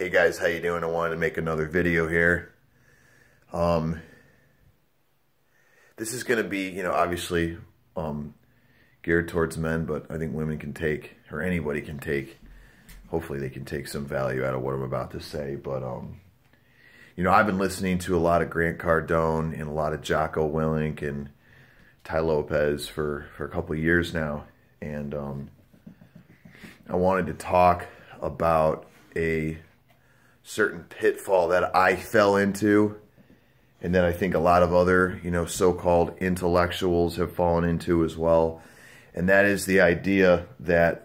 Hey guys, how you doing? I wanted to make another video here. This is going to be, obviously geared towards men, but I think women can take, or anybody can take, hopefully they can take some value out of what I'm about to say. But, I've been listening to a lot of Grant Cardone and a lot of Jocko Willink and Tai Lopez for a couple of years now. And I wanted to talk about a certain pitfall that I fell into, and that I think a lot of other, so-called intellectuals have fallen into as well. And that is the idea that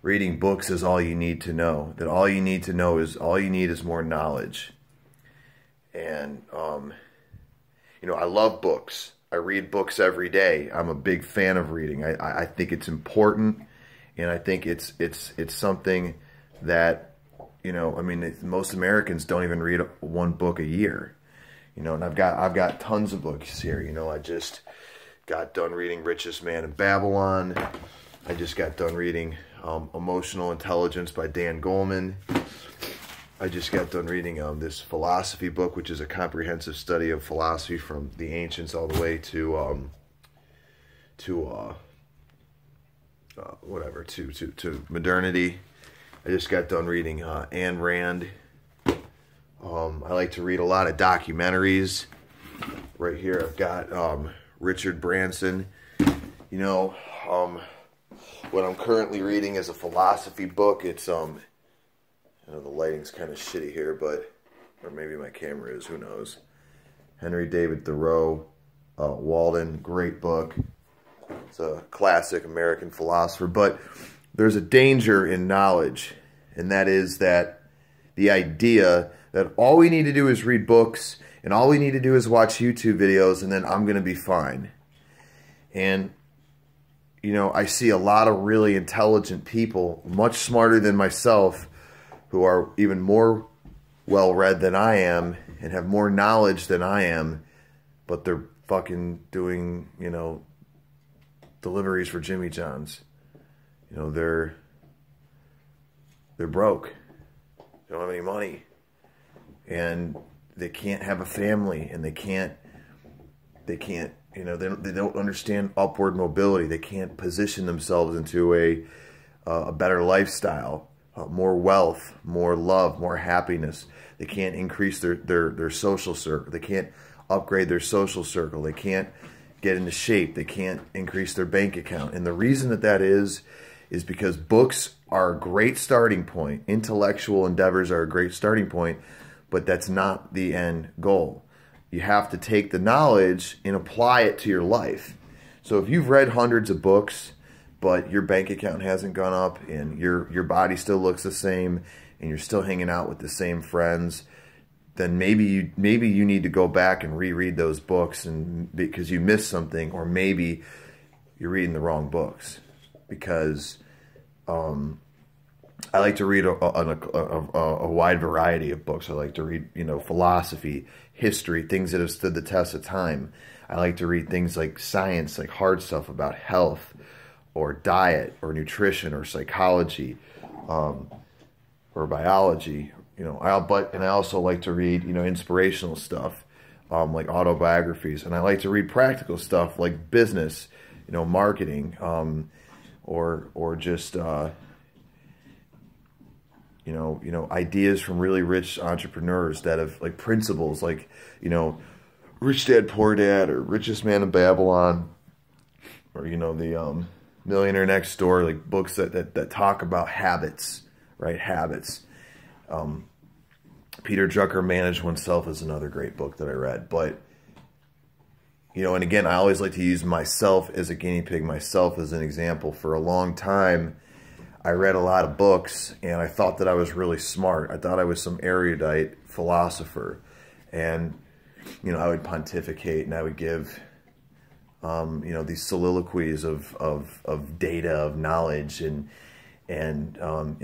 reading books is all you need to know. That all you need to know is, all you need is more knowledge. And, I love books. I read books every day. I'm a big fan of reading. I think it's important, and I think it's something that, most Americans don't even read one book a year, and I've got tons of books here. I just got done reading Richest Man in Babylon. I just got done reading Emotional Intelligence by Dan Goleman. I just got done reading this philosophy book, which is a comprehensive study of philosophy from the ancients all the way to modernity. I just got done reading Ayn Rand. I like to read a lot of documentaries. Right here I've got Richard Branson. What I'm currently reading is a philosophy book. It's I know the lighting's kind of shitty here, or maybe my camera is, who knows. Henry David Thoreau, Walden, great book. It's a classic American philosopher, but there's a danger in knowledge, and that is that the idea that all we need to do is read books, and all we need to do is watch YouTube videos, and then I'm going to be fine. And, I see a lot of really intelligent people, much smarter than myself, who are even more well-read than I am, and have more knowledge than I am, but they're fucking doing, deliveries for Jimmy John's. They're broke. They don't have any money. And they can't have a family, and they don't understand upward mobility. They can't position themselves into a better lifestyle, more wealth, more love, more happiness. They can't increase their social circle. They can't upgrade their social circle. They can't get into shape. They can't increase their bank account. And the reason that is because books are a great starting point. Intellectual endeavors are a great starting point, but that's not the end goal. You have to take the knowledge and apply it to your life. So if you've read hundreds of books, but your bank account hasn't gone up, and your body still looks the same, and you're still hanging out with the same friends, then maybe you need to go back and reread those books, and because you missed something, or maybe you're reading the wrong books. Because I like to read a wide variety of books. I like to read, philosophy, history, things that have stood the test of time. I like to read things like science, like hard stuff about health, or diet, or nutrition, or psychology, or biology. And I also like to read, inspirational stuff, like autobiographies. And I like to read practical stuff like business, marketing, or just ideas from really rich entrepreneurs that have, like, principles like, Rich Dad Poor Dad, or Richest Man in Babylon, or the Millionaire Next Door, like books that talk about habits, right? Habits. Peter Drucker, Manage Oneself, is another great book that I read. But and again, I always like to use myself as a guinea pig, myself as an example. For a long time, I read a lot of books, and I thought that I was really smart. I thought I was some erudite philosopher. And, I would pontificate, and I would give, these soliloquies of data, of knowledge. And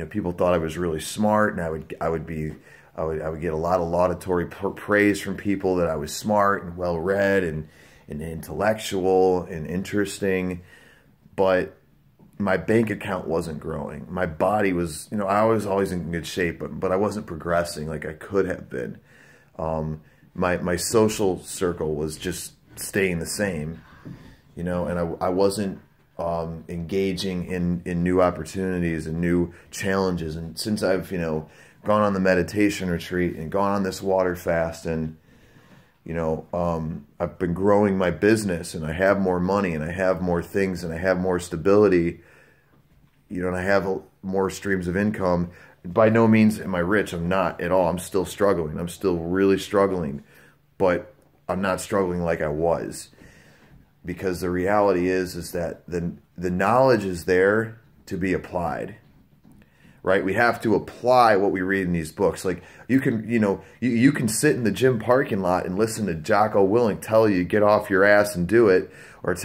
people thought I was really smart, and I would get a lot of laudatory praise from people that I was smart and well-read and intellectual and interesting. But my bank account wasn't growing. My body was, you know, I was always in good shape, but I wasn't progressing like I could have been. My social circle was just staying the same, you know, and I wasn't engaging in new opportunities and new challenges. And since I've, you know, gone on the meditation retreat and gone on this water fast, and you know, I've been growing my business, and I have more money, and I have more things, and I have more stability, you know, and I have more streams of income. By no means am I rich. I'm not at all. I'm still struggling. I'm still really struggling, but I'm not struggling like I was, because the reality is that the knowledge is there to be applied. Right? We have to apply what we read in these books. Like, you can, you know, you can sit in the gym parking lot and listen to Jocko Willink tell you get off your ass and do it, or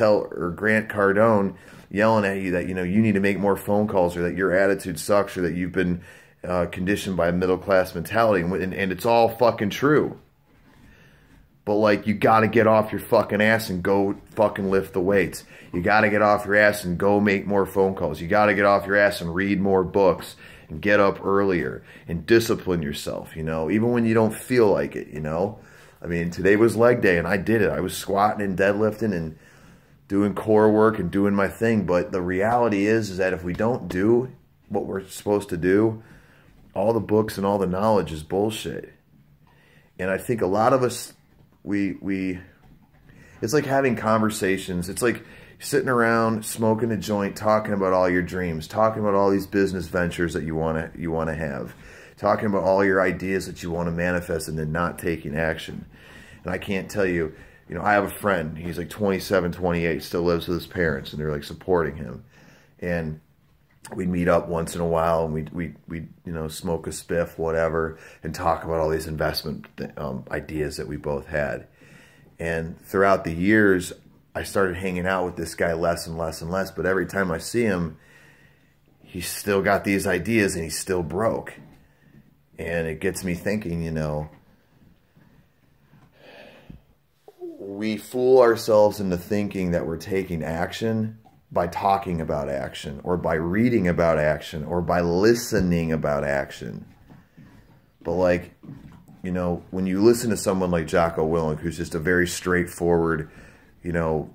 Grant Cardone yelling at you that, you know, you need to make more phone calls, or that your attitude sucks, or that you've been conditioned by a middle-class mentality, and it's all fucking true. But, like, you got to get off your fucking ass and go fucking lift the weights. You got to get off your ass and go make more phone calls. You got to get off your ass and read more books and get up earlier and discipline yourself, you know, even when you don't feel like it, you know. I mean, today was leg day, and I did it. I was squatting and deadlifting and doing core work and doing my thing. But the reality is that if we don't do what we're supposed to do, all the books and all the knowledge is bullshit. And I think a lot of us, it's like having conversations. It's like sitting around smoking a joint, talking about all your dreams, talking about all these business ventures that you want to have, talking about all your ideas that you want to manifest, and then not taking action. And I can't tell you, you know, I have a friend, he's like 27, 28, still lives with his parents, and they're like supporting him. And we'd meet up once in a while, and we you know, smoke a spiff, whatever, and talk about all these investment ideas that we both had. And throughout the years, I started hanging out with this guy less and less and less. But every time I see him, he's still got these ideas, and he's still broke. And it gets me thinking, you know, we fool ourselves into thinking that we're taking action by talking about action, or by reading about action, or by listening about action. But, like, you know, when you listen to someone like Jocko Willink, who's just a very straightforward, you know,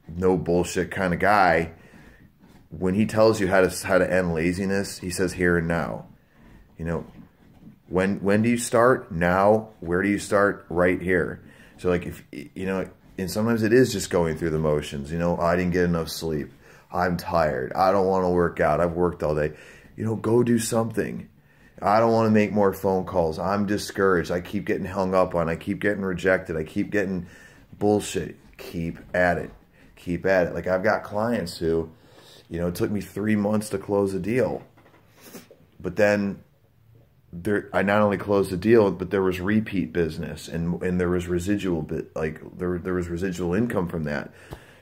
no bullshit kind of guy, when he tells you how to end laziness, he says here and now. You know, when do you start? Now. Where do you start? Right here. So, like, if, you know, and sometimes it is just going through the motions. You know, I didn't get enough sleep. I'm tired. I don't want to work out. I've worked all day. You know, go do something. I don't want to make more phone calls. I'm discouraged. I keep getting hung up on. I keep getting rejected. I keep getting bullshit. Keep at it. Keep at it. Like, I've got clients who, you know, it took me 3 months to close a deal. But then I not only closed the deal, but there was repeat business, and there was residual there was residual income from that.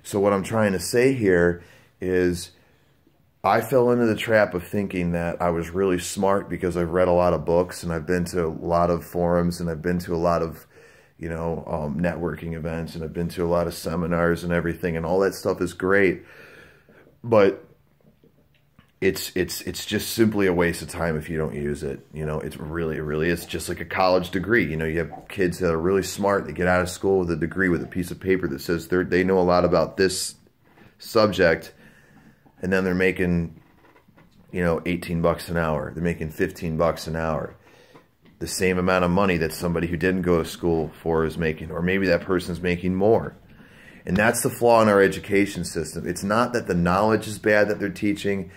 So what I'm trying to say here is, I fell into the trap of thinking that I was really smart because I've read a lot of books, and I've been to a lot of forums, and I've been to a lot of, you know, networking events, and I've been to a lot of seminars and everything, and all that stuff is great. But it's just simply a waste of time if you don't use it. You know, it really is just like a college degree. You know, you have kids that are really smart. They get out of school with a degree, with a piece of paper that says they know a lot about this subject, and then they're making, you know, 18 bucks an hour. They're making 15 bucks an hour. The same amount of money that somebody who didn't go to school for is making, or maybe that person's making more. And that's the flaw in our education system. It's not that the knowledge is bad that they're teaching.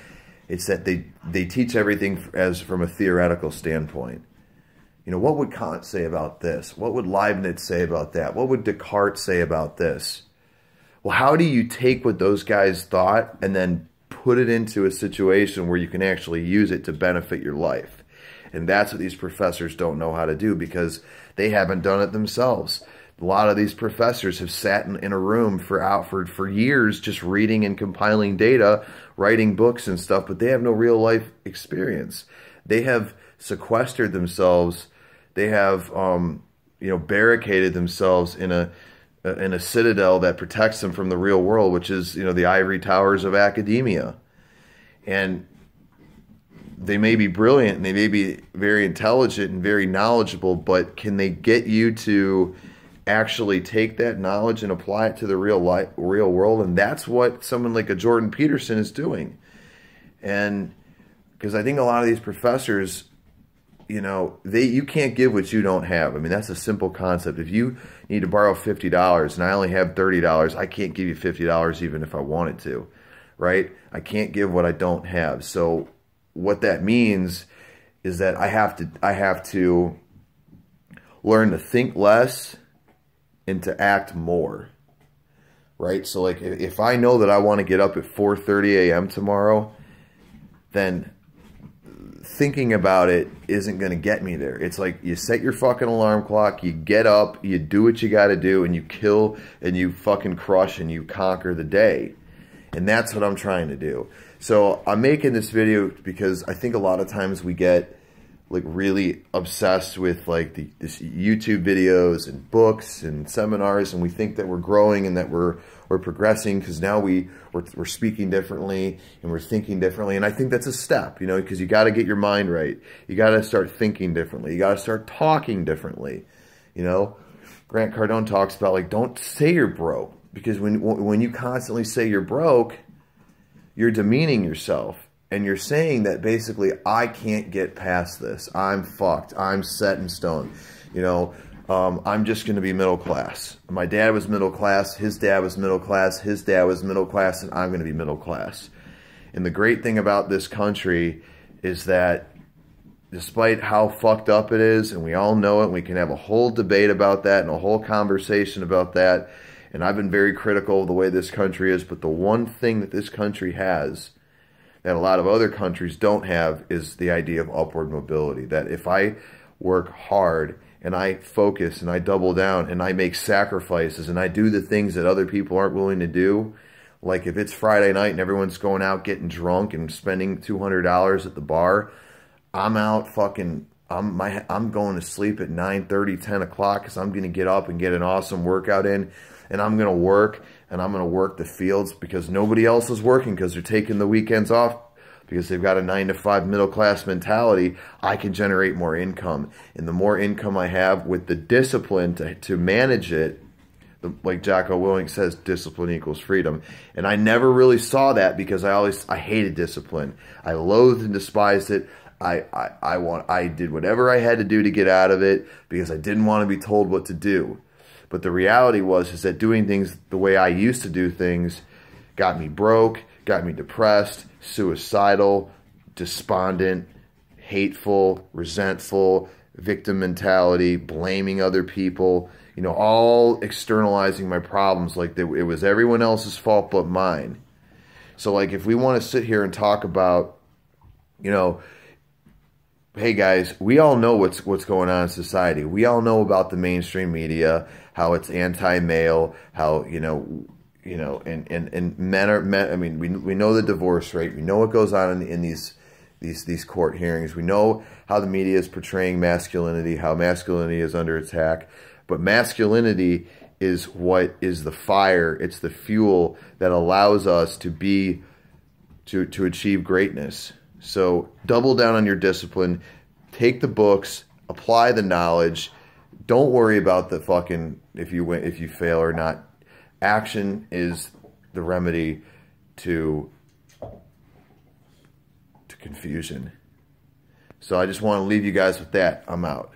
It's that they teach everything as from a theoretical standpoint. You know, what would Kant say about this? What would Leibniz say about that? What would Descartes say about this? Well, how do you take what those guys thought and then put it into a situation where you can actually use it to benefit your life? And that's what these professors don't know how to do, because they haven't done it themselves. A lot of these professors have sat in a room for years just reading and compiling data, writing books and stuff, but they have no real life experience. They have sequestered themselves. They have, you know, barricaded themselves in a citadel that protects them from the real world, which is, you know, the ivory towers of academia. And they may be brilliant and they may be very intelligent and very knowledgeable, but can they get you to actually take that knowledge and apply it to the real world? And that's what someone like a Jordan Peterson is doing. And because I think a lot of these professors, you know, you can't give what you don't have. I mean, that's a simple concept. If you need to borrow $50 and I only have $30, I can't give you $50 even if I wanted to, right? I can't give what I don't have. So what that means is that I have to learn to think less and to act more, right? So like if I know that I want to get up at 4:30 a.m. tomorrow, then thinking about it isn't going to get me there. It's like you set your fucking alarm clock, you get up, you do what you got to do, and you kill and you fucking crush and you conquer the day. And that's what I'm trying to do. So I'm making this video because I think a lot of times we get like really obsessed with like this YouTube videos and books and seminars, and we think that we're growing and that we're progressing because now we're speaking differently and we're thinking differently. And I think that's a step, you know, because you got to get your mind right. You got to start thinking differently. You got to start talking differently. You know, Grant Cardone talks about like, don't say you're broke, because when you constantly say you're broke, you're demeaning yourself. And you're saying that basically, I can't get past this. I'm fucked. I'm set in stone. You know, I'm just going to be middle class. My dad was middle class. His dad was middle class. His dad was middle class. And I'm going to be middle class. And the great thing about this country is that despite how fucked up it is, and we all know it, and we can have a whole debate about that and a whole conversation about that. And I've been very critical of the way this country is. But the one thing that this country has that a lot of other countries don't have is the idea of upward mobility. That if I work hard and I focus and I double down and I make sacrifices and I do the things that other people aren't willing to do, like if it's Friday night and everyone's going out getting drunk and spending $200 at the bar, I'm out fucking, I'm going to sleep at 9:30, 10 o'clock because I'm going to get up and get an awesome workout in, and I'm going to work. And I'm going to work the fields because nobody else is working because they're taking the weekends off because they've got a 9-to-5 middle-class mentality. I can generate more income. And the more income I have with the discipline to manage it, like Jocko Willink says, discipline equals freedom. And I never really saw that because I hated discipline. I loathed and despised it. I did whatever I had to do to get out of it because I didn't want to be told what to do. But the reality is that doing things the way I used to do things got me broke, got me depressed, suicidal, despondent, hateful, resentful, victim mentality, blaming other people, you know, all externalizing my problems like it was everyone else's fault but mine. So like if we want to sit here and talk about, you know, hey guys, we all know what's going on in society. We all know about the mainstream media, how it's anti-male, how and men are men. I mean, we know the divorce rate. We know what goes on in these court hearings. We know how the media is portraying masculinity, how masculinity is under attack. But masculinity is what is the fire. It's the fuel that allows us to achieve greatness. So double down on your discipline, take the books, apply the knowledge. Don't worry about the fucking if you fail or not. Action is the remedy to confusion. So I just want to leave you guys with that. I'm out.